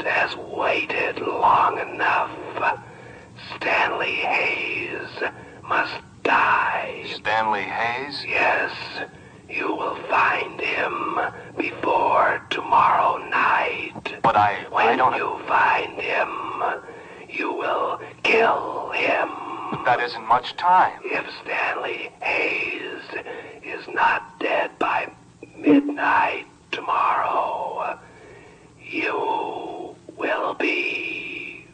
has waited long enough. Stanley Hayes must die. Stanley Hayes? Yes. You will find him before tomorrow night. But When you find him, you will kill him. That isn't much time. If Stanley Hayes is not dead by midnight tomorrow, you will be.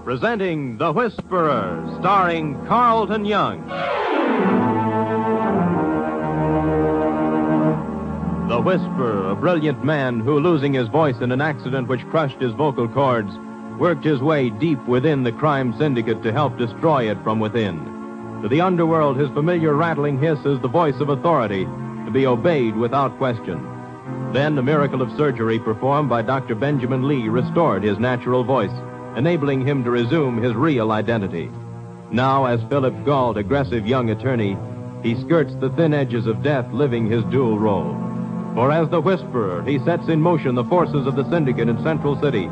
Presenting The Whisperer, starring Carlton Young. The Whisperer, a brilliant man who, losing his voice in an accident which crushed his vocal cords, worked his way deep within the crime syndicate to help destroy it from within. To the underworld, his familiar rattling hiss is the voice of authority, to be obeyed without question. Then, a miracle of surgery performed by Dr. Benjamin Lee restored his natural voice, enabling him to resume his real identity. Now, as Philip Gault, aggressive young attorney, he skirts the thin edges of death, living his dual role. For as the Whisperer, he sets in motion the forces of the syndicate in Central City.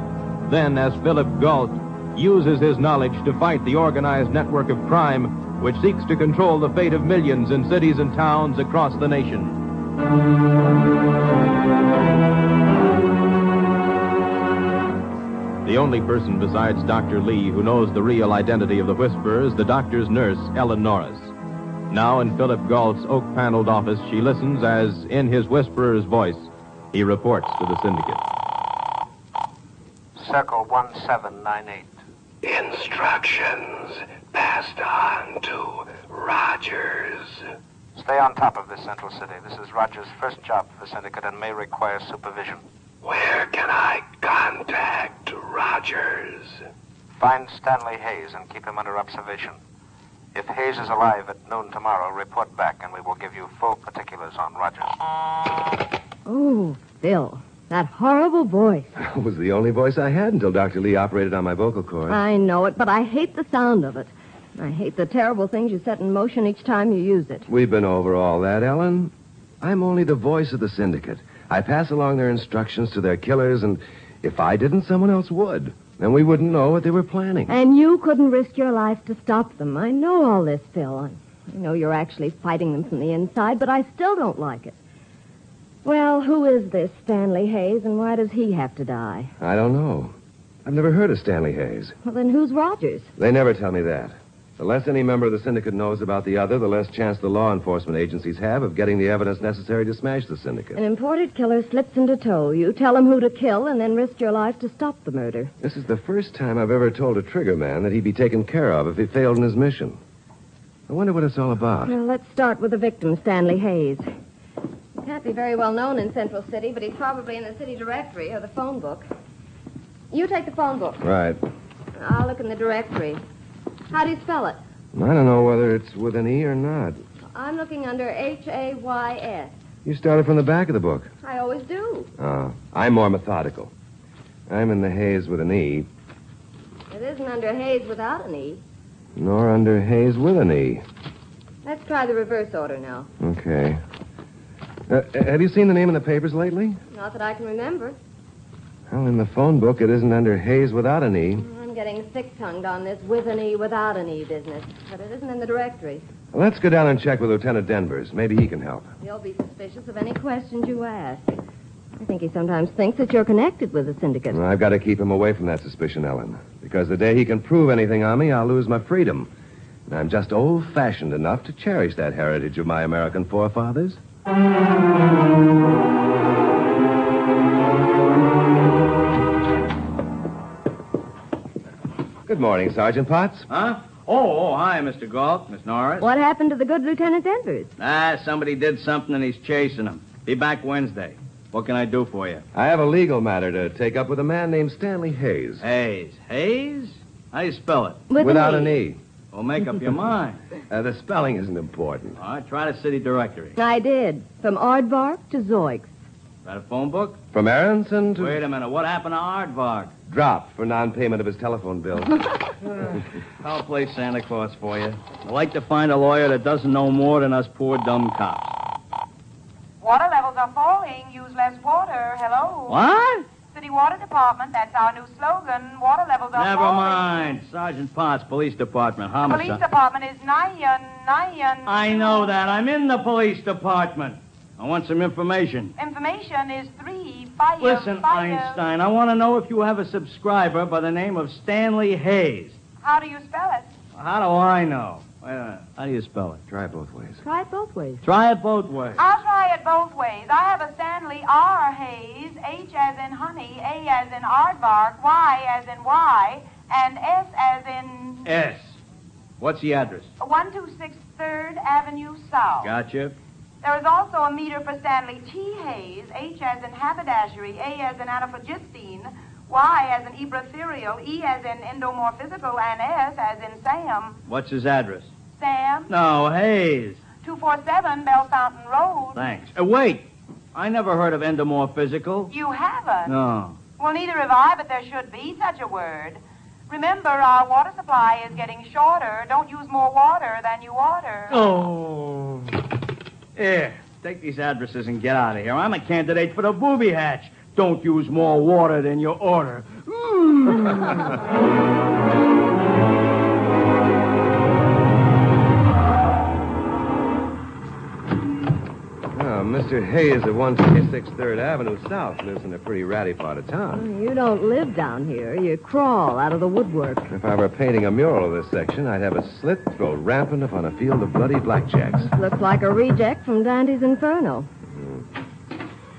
Then, as Philip Gault, uses his knowledge to fight the organized network of crime which seeks to control the fate of millions in cities and towns across the nation. The only person besides Dr. Lee who knows the real identity of the Whisperer is the doctor's nurse, Ellen Norris. Now in Philip Gault's oak-paneled office, she listens as, in his Whisperer's voice, he reports to the syndicate. Circle 1798. Instructions passed on to Rogers. Stay on top of this, Central City. This is Rogers' first job for the syndicate and may require supervision. Where can I contact Rogers? Find Stanley Hayes and keep him under observation. If Hayes is alive at noon tomorrow, report back and we will give you full particulars on Rogers. Oh, Phil, that horrible voice. It was the only voice I had until Dr. Lee operated on my vocal cords. I know it, but I hate the sound of it. I hate the terrible things you set in motion each time you use it. We've been over all that, Ellen. I'm only the voice of the syndicate. I pass along their instructions to their killers, and if I didn't, someone else would. Then we wouldn't know what they were planning. And you couldn't risk your life to stop them. I know all this, Phil. I know you're actually fighting them from the inside, but I still don't like it. Well, who is this Stanley Hayes, and why does he have to die? I don't know. I've never heard of Stanley Hayes. Well, then who's Rogers? They never tell me that. The less any member of the syndicate knows about the other, the less chance the law enforcement agencies have of getting the evidence necessary to smash the syndicate. An imported killer slips into tow. You tell him who to kill and then risk your life to stop the murder. This is the first time I've ever told a trigger man that he'd be taken care of if he failed in his mission. I wonder what it's all about. Well, let's start with the victim, Stanley Hayes. He can't be very well known in Central City, but he's probably in the city directory or the phone book. You take the phone book. Right. I'll look in the directory. How do you spell it? I don't know whether it's with an E or not. I'm looking under Hays. You started from the back of the book. I always do. Oh, I'm more methodical. I'm in the Hayes with an E, It isn't under Hayes without an E. nor under Hayes with an E. Let's try the reverse order now. Okay. Have you seen the name in the papers lately? Not that I can remember. Well, in the phone book, it isn't under Hayes without an E. I'm getting thick-tongued on this with an E, without an E business. But it isn't in the directory. Well, let's go down and check with Lieutenant Denvers. Maybe he can help. He'll be suspicious of any questions you ask. I think he sometimes thinks that you're connected with the syndicate. Well, I've got to keep him away from that suspicion, Ellen. Because the day he can prove anything on me, I'll lose my freedom. And I'm just old-fashioned enough to cherish that heritage of my American forefathers. Good morning, Sergeant Potts. Huh? Oh, hi, Mr. Gault, Miss Norris. What happened to the good Lieutenant Denvers? Somebody did something and he's chasing him. Be back Wednesday. What can I do for you? I have a legal matter to take up with a man named Stanley Hayes. Hayes. Hayes? How do you spell it? Without an E. Well, make up your mind. The spelling isn't important. All right, try the city directory. I did. From Aardvark to Zoiks. Got a phone book? From Aronson to... Wait a minute. What happened to Aardvark? Dropped for non-payment of his telephone bill. I'll play Santa Claus for you. I'd like to find a lawyer that doesn't know more than us poor dumb cops. Water levels are falling. Use less water. Hello? What? City Water Department. That's our new slogan. Water levels are Never falling. mind. Sergeant Potts, Police Department. The Homicide. police department is Nyan. I know that. I'm in the police department. I want some information. Information is 3 fire. Listen, fire. Einstein, I want to know if you have a subscriber by the name of Stanley Hayes. How do you spell it? How do I know? Wait a minute. How do you spell it? Try it both ways. Try it both ways. Try it both ways. I'll try it both ways. I have a Stanley R. Hayes, H as in honey, A as in aardvark, Y as in Y, and S as in S. What's the address? 126 3rd Avenue South. Gotcha. There is also a meter for Stanley T. Hayes, H as in haberdashery, A as in anaphagistine, Y as in ebratherial, E as in endomorphizical, and S as in Sam. What's his address? Sam, No, Hayes. 247 Bell Fountain Road. Thanks. Wait. I never heard of endomorphizical. You haven't? No. Well, neither have I, but there should be such a word. Remember, our water supply is getting shorter. Don't use more water than you order. Oh. Here, take these addresses and get out of here. I'm a candidate for the booby hatch. Don't use more water than you order. Mr. Hayes at 126 3rd Avenue South lives in a pretty ratty part of town. You don't live down here. You crawl out of the woodwork. If I were painting a mural of this section, I'd have a slit throw rampant upon a field of bloody blackjacks. Looks like a reject from Dante's Inferno.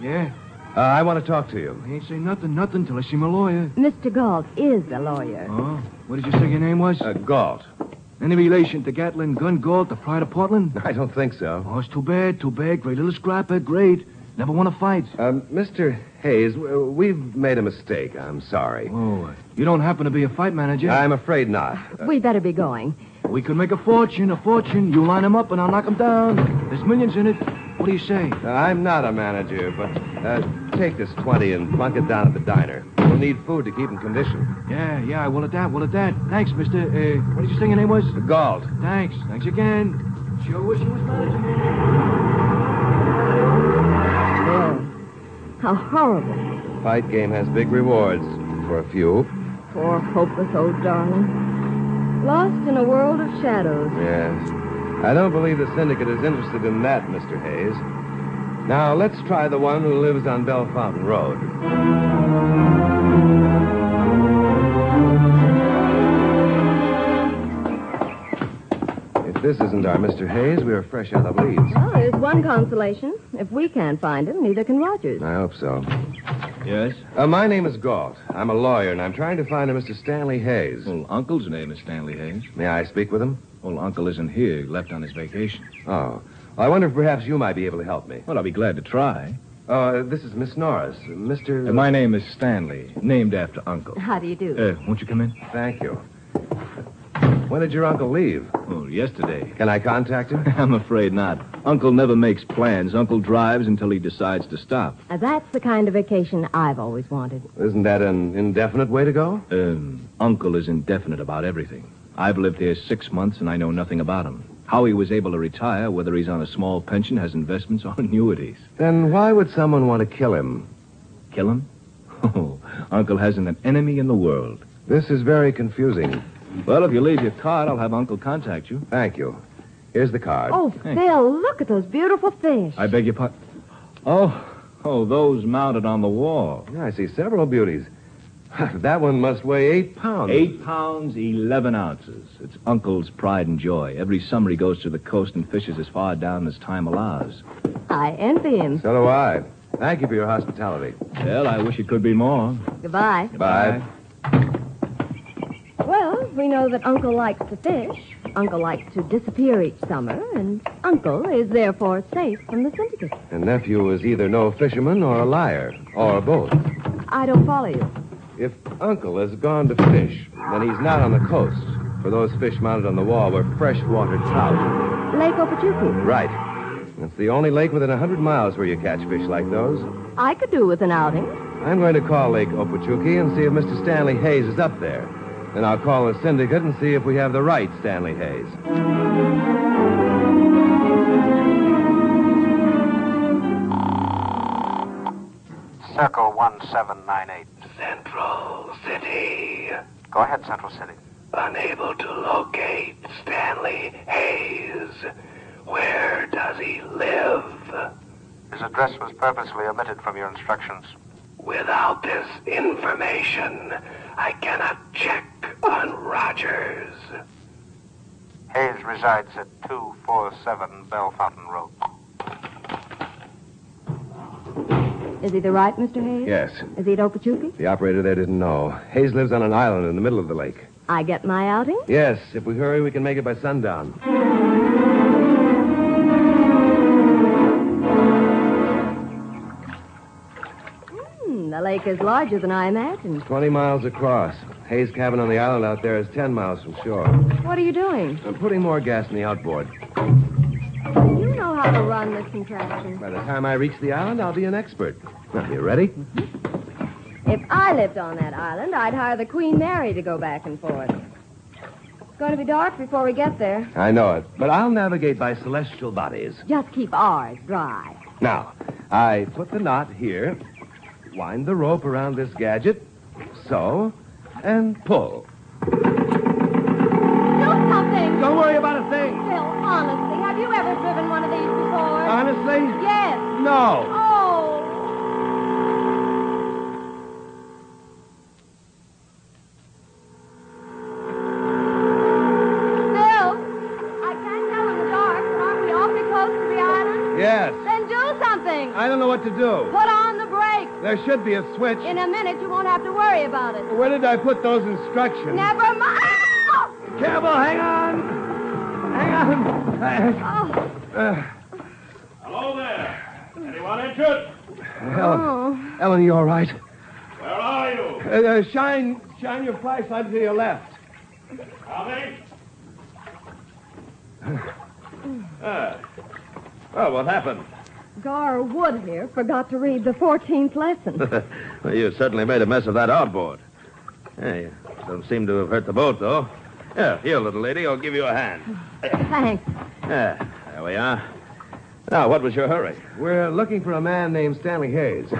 Yeah, I want to talk to you. I ain't say nothing till I see my lawyer. Mr. Galt is a lawyer. Oh, what did you say your name was? Galt. Any relation to Gatlin Gun Galt, the pride of Portland? I don't think so. Oh, it's too bad. Great little scrapper, great. Never want to fight. Mr. Hayes, we've made a mistake. I'm sorry. Oh, you don't happen to be a fight manager? I'm afraid not. We better be going. We could make a fortune. You line him up and I'll knock him down. There's millions in it. What do you say? I'm not a manager, but take this 20 and plunk it down at the diner. We'll need food to keep in condition. Yeah, I will at that. Thanks, mister. What did you say your name was? Galt. Thanks again. Sure wish you was manager. Oh, how horrible. Fight game has big rewards for a few. Poor hopeless old darling. Lost in a world of shadows. Yes. I don't believe the syndicate is interested in that, Mr. Hayes. Now, let's try the one who lives on Bell Fountain Road. If this isn't our Mr. Hayes, we are fresh out of leads. Well, there's one consolation. If we can't find him, neither can Rogers. I hope so. Yes? My name is Galt. I'm a lawyer, and I'm trying to find a Mr. Stanley Hayes. Well, Uncle's name is Stanley Hayes. May I speak with him? Well, Uncle isn't here. He left on his vacation. Oh. I wonder if perhaps you might be able to help me. Well, I'll be glad to try. This is Miss Norris. Mr. My name is Stanley, named after Uncle. How do you do? Won't you come in? Thank you. When did your uncle leave? Oh, yesterday. Can I contact him? I'm afraid not. Uncle never makes plans. Uncle drives until he decides to stop. That's the kind of vacation I've always wanted. Isn't that an indefinite way to go? Uncle is indefinite about everything. I've lived here 6 months, and I know nothing about him. How he was able to retire, whether he's on a small pension, has investments, or annuities. Then why would someone want to kill him? Kill him? Oh, Uncle hasn't an enemy in the world. This is very confusing. Well, if you leave your card, I'll have Uncle contact you. Thank you. Here's the card. Oh, Phil, look at those beautiful fish. I beg your pardon. Oh, those mounted on the wall. I see several beauties. That one must weigh 8 pounds. 8 pounds, 11 ounces. It's Uncle's pride and joy. Every summer he goes to the coast and fishes as far down as time allows. I envy him. So do I. Thank you for your hospitality. Well, I wish it could be more. Goodbye. Bye. Well, we know that Uncle likes to fish. Uncle likes to disappear each summer, and Uncle is therefore safe from the syndicate. And nephew is either no fisherman or a liar, or both. I don't follow you. If Uncle has gone to fish, then he's not on the coast. For those fish mounted on the wall were freshwater trout. Lake Okeechobee. Right. It's the only lake within 100 miles where you catch fish like those. I could do with an outing. I'm going to call Lake Okeechobee and see if Mr. Stanley Hayes is up there. Then I'll call the syndicate and see if we have the right Stanley Hayes. Circle 1798. Central City. Go ahead, Central City. Unable to locate Stanley Hayes. Where does he live? His address was purposely omitted from your instructions. Without this information, I cannot check on Rogers. Hayes resides at 247 Bell Fountain Road. Is he the right Mr. Hayes? Yes. Is he at Okeechobee? The operator there didn't know. Hayes lives on an island in the middle of the lake. I get my outing? Yes, if we hurry, we can make it by sundown. The lake is larger than I imagined. 20 miles across. Hayes' cabin on the island out there is 10 miles from shore. What are you doing? I'm putting more gas in the outboard. You know how to run this contraption. By the time I reach the island, I'll be an expert. Now, you ready? If I lived on that island, I'd hire the Queen Mary to go back and forth. It's going to be dark before we get there. I know it, but I'll navigate by celestial bodies. Just keep ours dry. Now, I put the knot here, wind the rope around this gadget, so, and pull. Do something! Don't worry about a thing. Phil, honestly, have you ever driven one of these before? Honestly? Yes. No. Oh. Phil, I can't tell in the dark, but aren't we awfully close to the island? Yes. Then do something. I don't know what to do. Put on the brakes. There should be a switch. In a minute, you won't have to worry about it. Where did I put those instructions? Never mind. Careful, hang on. Hang on. Hello there. Anyone interested? Ellen, you all right? Where are you? Shine your flashlight to your left. Coming? Well, what happened? Gar Wood here forgot to read the 14th lesson. Well, you certainly made a mess of that outboard. Hey, don't seem to have hurt the boat, though. Here, little lady, I'll give you a hand. Thanks. There we are. Now, what was your hurry? We're looking for a man named Stanley Hayes.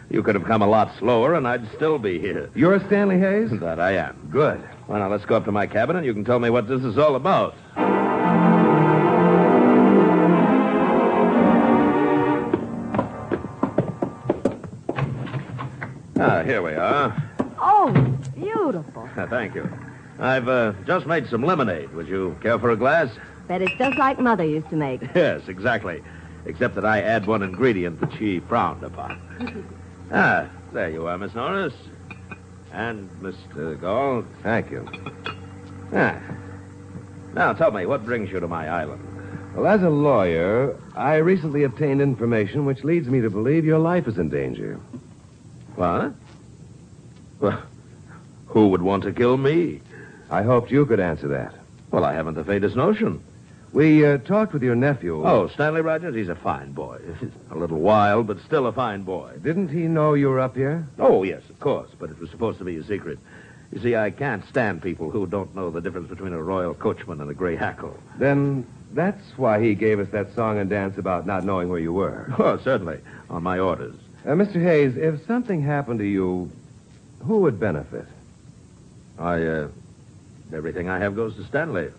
You could have come a lot slower, and I'd still be here. You're Stanley Hayes? That I am. Good. Well, now, let's go up to my cabin, and you can tell me what this is all about. Here we are. Oh, beautiful. Thank you. I've just made some lemonade. Would you care for a glass? Bet it's just like Mother used to make. Yes, exactly. Except that I add one ingredient that she frowned upon. There you are, Miss Norris. And Mr. Gall. Thank you. Now, tell me, what brings you to my island? Well, as a lawyer, I recently obtained information which leads me to believe your life is in danger. What? Well, who would want to kill me? I hoped you could answer that. Well, I haven't the faintest notion. We talked with your nephew. Oh, Stanley Rogers? He's a fine boy. A little wild, but still a fine boy. Didn't he know you were up here? Oh, yes, of course, but it was supposed to be a secret. You see, I can't stand people who don't know the difference between a royal coachman and a gray hackle. Then that's why he gave us that song and dance about not knowing where you were. Oh, certainly, on my orders. Mr. Hayes, if something happened to you, who would benefit? Everything I have goes to Stanley.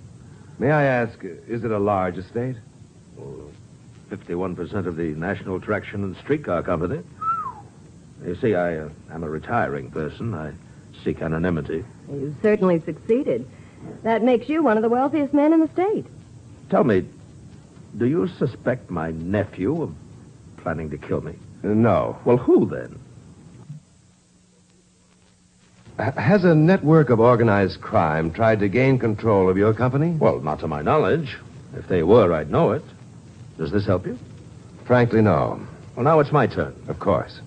May I ask, is it a large estate? 51% of the National Traction and Streetcar Company. You see, I am a retiring person. I seek anonymity. You've certainly succeeded. That makes you one of the wealthiest men in the state. Tell me, do you suspect my nephew of planning to kill me? No. Well, who then? Has a network of organized crime tried to gain control of your company? Well, not to my knowledge. If they were, I'd know it. Does this help you? Frankly, no. Well, now it's my turn. Of course.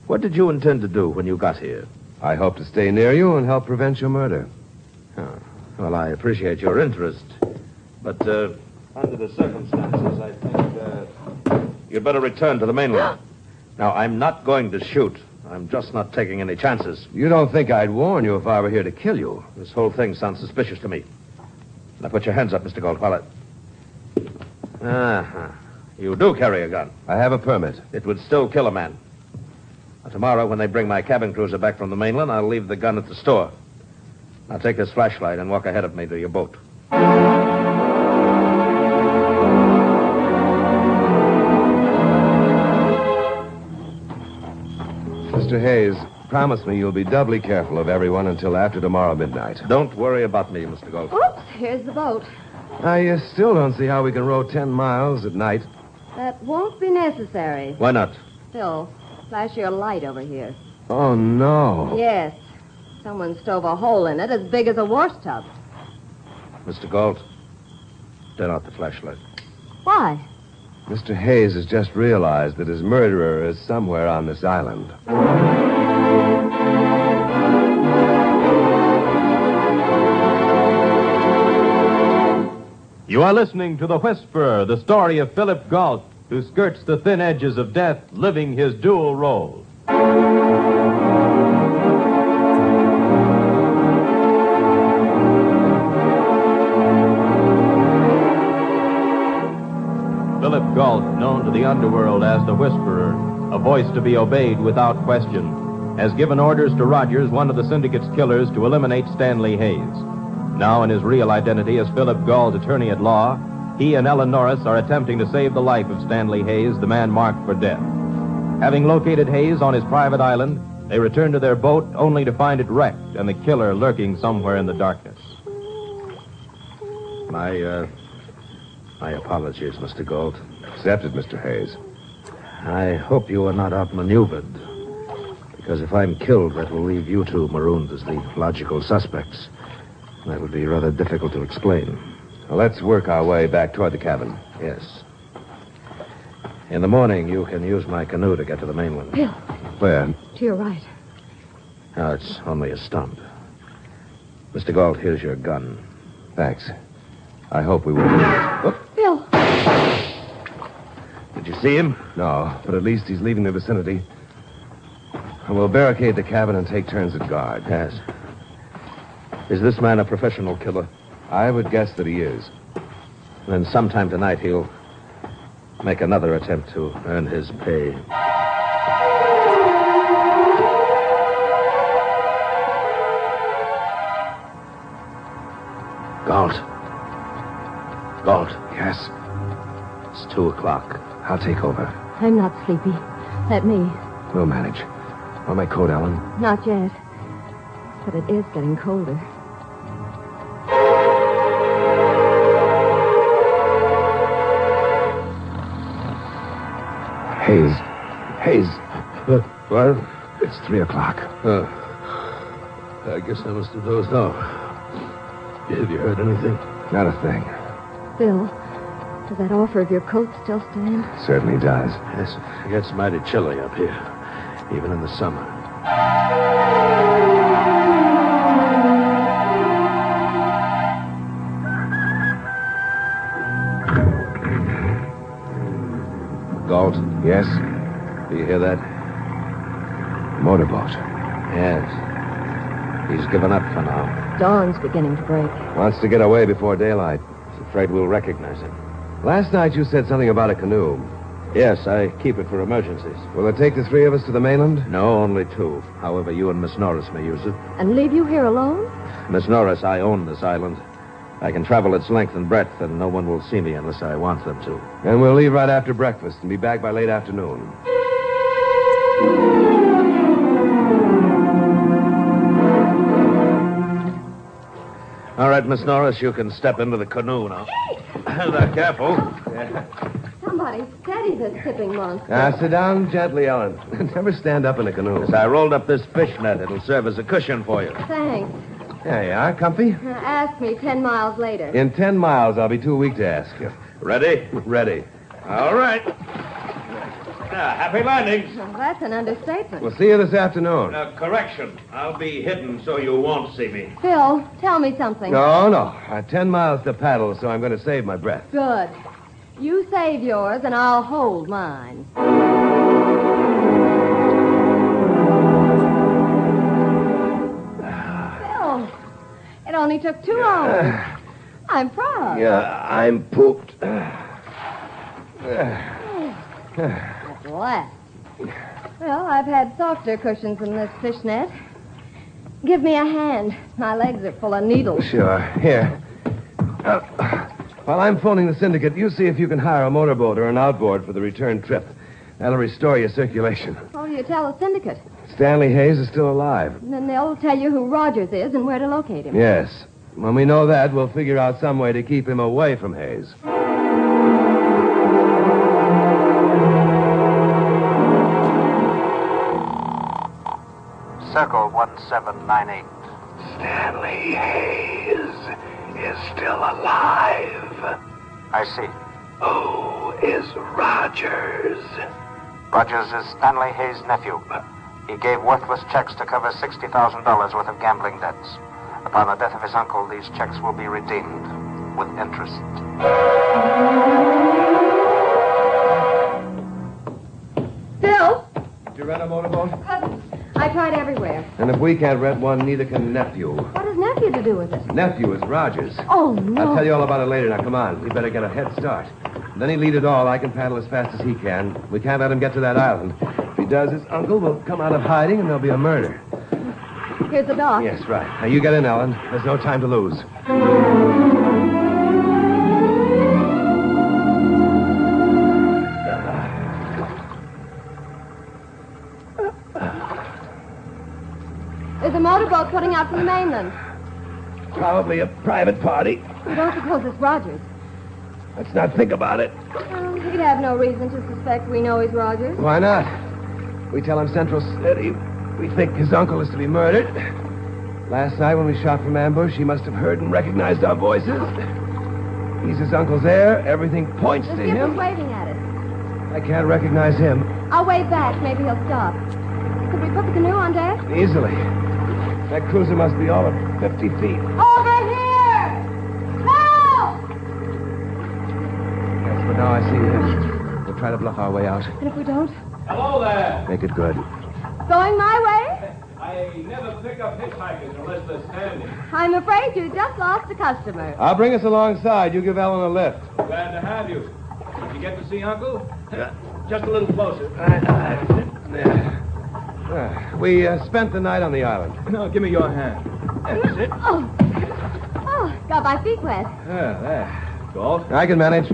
What did you intend to do when you got here? I hope to stay near you and help prevent your murder. Oh, well, I appreciate your interest. But Under the circumstances, I think you'd better return to the mainland. Now, I'm not going to shoot. I'm just not taking any chances. You don't think I'd warn you if I were here to kill you? This whole thing sounds suspicious to me. Now, put your hands up, Mr. Gold. Uh-huh. You do carry a gun. I have a permit. It would still kill a man. Now, tomorrow, when they bring my cabin cruiser back from the mainland, I'll leave the gun at the store. Now, take this flashlight and walk ahead of me to your boat. Mr. Hayes, promise me you'll be doubly careful of everyone until after tomorrow midnight. Don't worry about me, Mr. Gold. Oops, here's the boat. I still don't see how we can row 10 miles at night. That won't be necessary. Why not? Phil, flash your light over here. Oh, no. Yes. Someone stove a hole in it as big as a wash tub. Mr. Gold, turn out the flashlight. Why? Mr. Hayes has just realized that his murderer is somewhere on this island. You are listening to The Whisperer, the story of Philip Galt, who skirts the thin edges of death, living his dual role. Philip Galt, known to the underworld as the Whisperer, a voice to be obeyed without question, has given orders to Rogers, one of the syndicate's killers, to eliminate Stanley Hayes. Now, in his real identity as Philip Galt, attorney at law, he and Ellen Norris are attempting to save the life of Stanley Hayes, the man marked for death. Having located Hayes on his private island, they return to their boat only to find it wrecked and the killer lurking somewhere in the darkness. My apologies, Mr. Gold. Accepted, Mr. Hayes. I hope you are not outmaneuvered. Because if I'm killed, that will leave you two marooned as the logical suspects. That would be rather difficult to explain. Well, let's work our way back toward the cabin. Yes. In the morning, you can use my canoe to get to the mainland. Phil, Where? to your right. Now, it's only a stump. Mr. Galt, here's your gun. Thanks. I hope we will. Phil! Did you see him? No, but at least he's leaving the vicinity. And we'll barricade the cabin and take turns at guard. Yes. Is this man a professional killer? I would guess that he is. Then sometime tonight he'll make another attempt to earn his pay. Galt. Galt. Yes. It's 2:00. I'll take over. I'm not sleepy. Let me. We'll manage. Want my coat, Ellen? Not yet. But it is getting colder. Hayes. What? It's 3:00. I guess I must have dozed off. Have you heard anything? Not a thing. Phil, does that offer of your coat still stand? Certainly does. Yes, it gets mighty chilly up here, even in the summer. Galt? Yes? Do you hear that? Motorboat. Yes. He's given up for now. Dawn's beginning to break. Wants to get away before daylight. He's afraid we'll recognize him. Last night you said something about a canoe. Yes, I keep it for emergencies. Will it take the three of us to the mainland? No, only two. However, you and Miss Norris may use it. And leave you here alone? Miss Norris, I own this island. I can travel its length and breadth, and no one will see me unless I want them to. And we'll leave right after breakfast and be back by late afternoon. All right, Miss Norris, you can step into the canoe now. Now, careful. Somebody steady this tipping monster. Now, sit down gently, Ellen. Never stand up in a canoe. As I rolled up this fish net, it'll serve as a cushion for you. Thanks. There you are, comfy. Ask me 10 miles later. In 10 miles, I'll be too weak to ask you. Ready? Ready. All right. Happy landings. Well, that's an understatement. We'll see you this afternoon. Correction. I'll be hidden so you won't see me. Phil, tell me something. No. 10 miles to paddle, so I'm going to save my breath. Good. You save yours, and I'll hold mine. Phil, it only took 2 hours. I'm proud. Yeah, I'm pooped. At last. Well, I've had softer cushions than this fishnet. Give me a hand. My legs are full of needles. Sure. Here. While I'm phoning the syndicate, you see if you can hire a motorboat or an outboard for the return trip. That'll restore your circulation. What will you tell the syndicate? Stanley Hayes is still alive. And then they'll tell you who Rogers is and where to locate him. Yes. When we know that, we'll figure out some way to keep him away from Hayes. Circle 1798. Stanley Hayes is still alive. I see. Who is Rogers? Rogers is Stanley Hayes' nephew. He gave worthless checks to cover $60,000 worth of gambling debts. Upon the death of his uncle, these checks will be redeemed with interest. Phil! Did you rent a motorboat? I tried everywhere. And if we can't rent one, neither can nephew. What has nephew to do with it? Nephew is Rogers. Oh, no. I'll tell you all about it later. Now, come on. We better get a head start. Then he'll lead it all. I can paddle as fast as he can. We can't let him get to that island. If he does, his uncle will come out of hiding, and there'll be a murder. Here's the dock. Yes, right. Now, you get in, Ellen. There's no time to lose. There's a motorboat putting out from the mainland. Probably a private party. You don't suppose it's Rogers? Let's not think about it. Well, he'd have no reason to suspect we know he's Rogers. Why not? We tell him Central City. We think his uncle is to be murdered. Last night when we shot from ambush, he must have heard and recognized our voices. He's his uncle's heir. Everything points The to skipper's him. waving at us. I can't recognize him. I'll wave back. Maybe he'll stop. Could we put the canoe on deck? Easily. That cruiser must be all of 50 feet. Over here! Help! Yes, but now I see him. We'll try to bluff our way out. And if we don't? Hello there. Make it good. Going my way? I never pick up hitchhikers unless they're standing. I'm afraid you just lost a customer. I'll bring us alongside. You give Ellen a lift. Glad to have you. Did you get to see Uncle? Just a little closer. We spent the night on the island. No, give me your hand. That's it. Oh, got my feet wet. There. Golf? I can manage.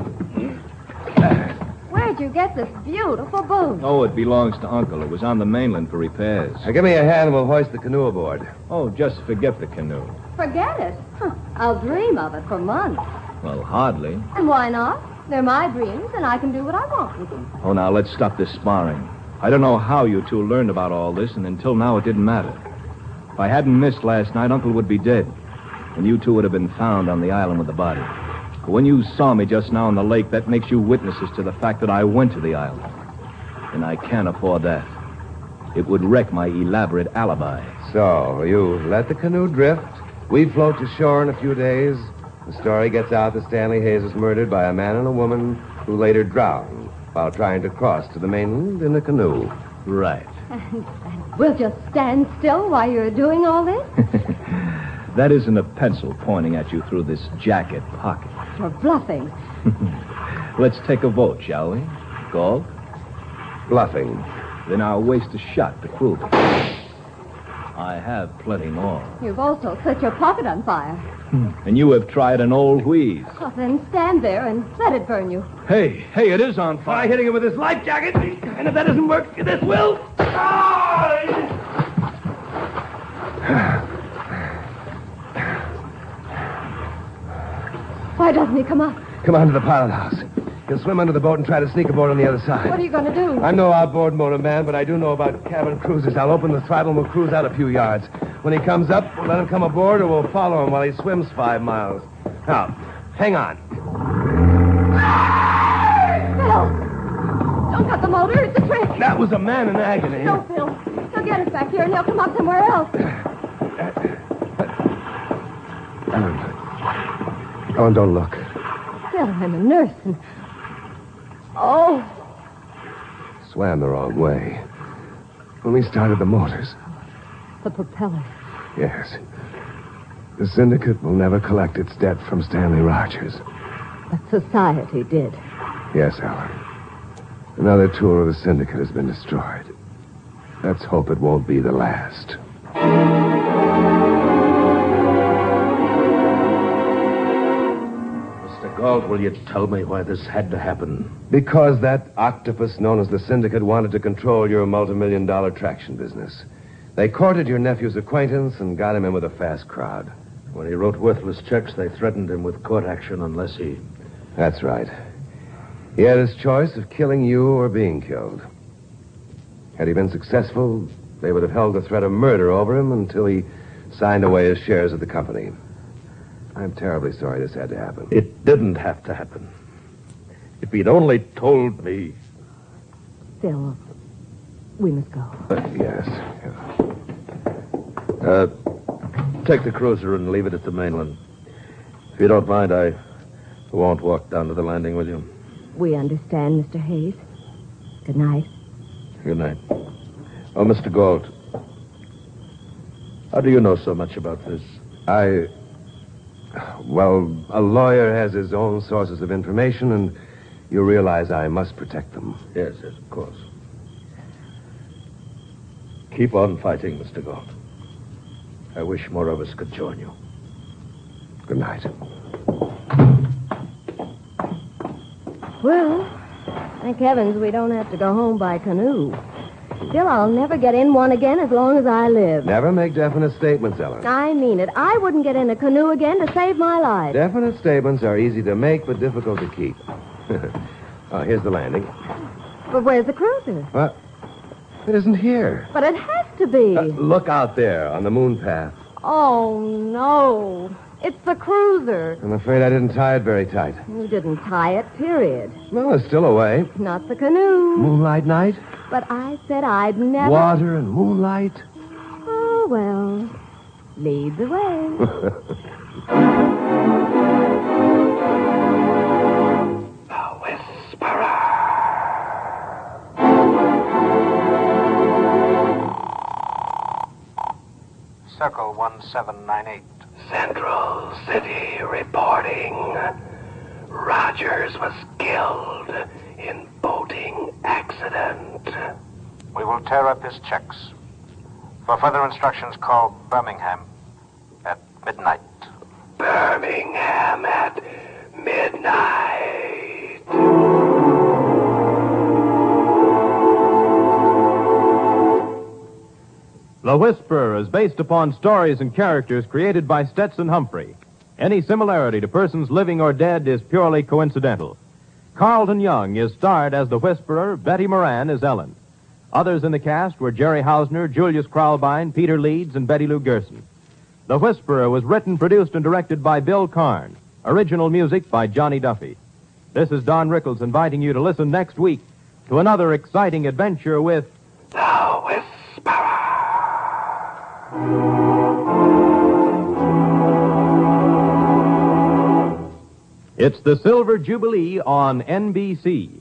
Where'd you get this beautiful boat? Oh, it belongs to Uncle. It was on the mainland for repairs. Now, give me a hand and we'll hoist the canoe aboard. Oh, just forget the canoe. Forget it. Huh, I'll dream of it for months. Well, hardly. And why not? They're my dreams, and I can do what I want with them. Oh, now, let's stop this sparring. I don't know how you two learned about all this, and until now it didn't matter. If I hadn't missed last night, Uncle would be dead, and you two would have been found on the island with the body. But when you saw me just now on the lake, that makes you witnesses to the fact that I went to the island. And I can't afford that. It would wreck my elaborate alibi. So, you let the canoe drift. We float to shore in a few days. The story gets out that Stanley Hayes was murdered by a man and a woman who later drowned while trying to cross to the mainland in a canoe. Right. And we'll just stand still while you're doing all this? That isn't a pencil pointing at you through this jacket pocket. You're bluffing. Let's take a vote, shall we? Golf? Bluffing. Then I'll waste a shot to prove it. I have plenty more. You've also set your pocket on fire. And you have tried an old wheeze. Well, then stand there and let it burn you. Hey, it is on fire. Try hitting him with this life jacket, and if that doesn't work, this will. Why doesn't he come up? Come on to the pilot house. He'll swim under the boat and try to sneak aboard on the other side. What are you going to do? I'm no outboard motor man, but I do know about cabin cruisers. I'll open the throttle and we'll cruise out a few yards. When he comes up, we'll let him come aboard or we'll follow him while he swims 5 miles. Now, hang on. Phil! Don't cut the motor. It's a trick. That was a man in agony. No, Phil. He'll get us back here, and he'll come up somewhere else. Ellen, don't look. Phil, I'm a nurse, and... Oh, Swam the wrong way. When we started the motors. the propeller. Yes. The syndicate will never collect its debt from Stanley Rogers. But society did. Yes, Ellen. Another tool of the syndicate has been destroyed. Let's hope it won't be the last. Mr. Galt, will you tell me why this had to happen? Because that octopus known as the syndicate wanted to control your multi-million-dollar traction business. They courted your nephew's acquaintance and got him in with a fast crowd. When he wrote worthless checks, they threatened him with court action unless he... That's right. He had his choice of killing you or being killed. Had he been successful, they would have held the threat of murder over him until he signed away his shares of the company. I'm terribly sorry this had to happen. It didn't have to happen. If he'd only told me... Phil, we must go. Yes. Take the cruiser and leave it at the mainland. If you don't mind, I won't walk down to the landing, will you? We understand, Mr. Hayes. Good night. Good night. Oh, Mr. Galt, how do you know so much about this? Well, a lawyer has his own sources of information, and you realize I must protect them. Yes, of course. Keep on fighting, Mr. Galt. I wish more of us could join you. Good night. Well, thank heavens we don't have to go home by canoe. Still, I'll never get in one again as long as I live. Never make definite statements, Ellen. I mean it. I wouldn't get in a canoe again to save my life. Definite statements are easy to make, but difficult to keep. Oh, here's the landing. But where's the cruiser? What? It isn't here. But it has to be. Look out there on the moon path. Oh, no. It's the cruiser. I'm afraid I didn't tie it very tight. You didn't tie it, period. Well, it's still away. Not the canoe. Moonlight night? But I said I'd never... Water and moonlight? Oh, well. Lead the way. The Whisperer. Circle 1798. Central City reporting. Rogers was killed in boating accident. We will tear up his checks. For further instructions, call Birmingham at midnight. Birmingham at midnight. The Whisperer is based upon stories and characters created by Stetson Humphrey. Any similarity to persons living or dead is purely coincidental. Carlton Young is starred as the Whisperer. Betty Moran is Ellen. Others in the cast were Jerry Hausner, Julius Kralbein, Peter Leeds, and Betty Lou Gerson. The Whisperer was written, produced, and directed by Bill Karn. Original music by Johnny Duffy. This is Don Rickles inviting you to listen next week to another exciting adventure with... The Whisperer. It's the Silver Jubilee on NBC.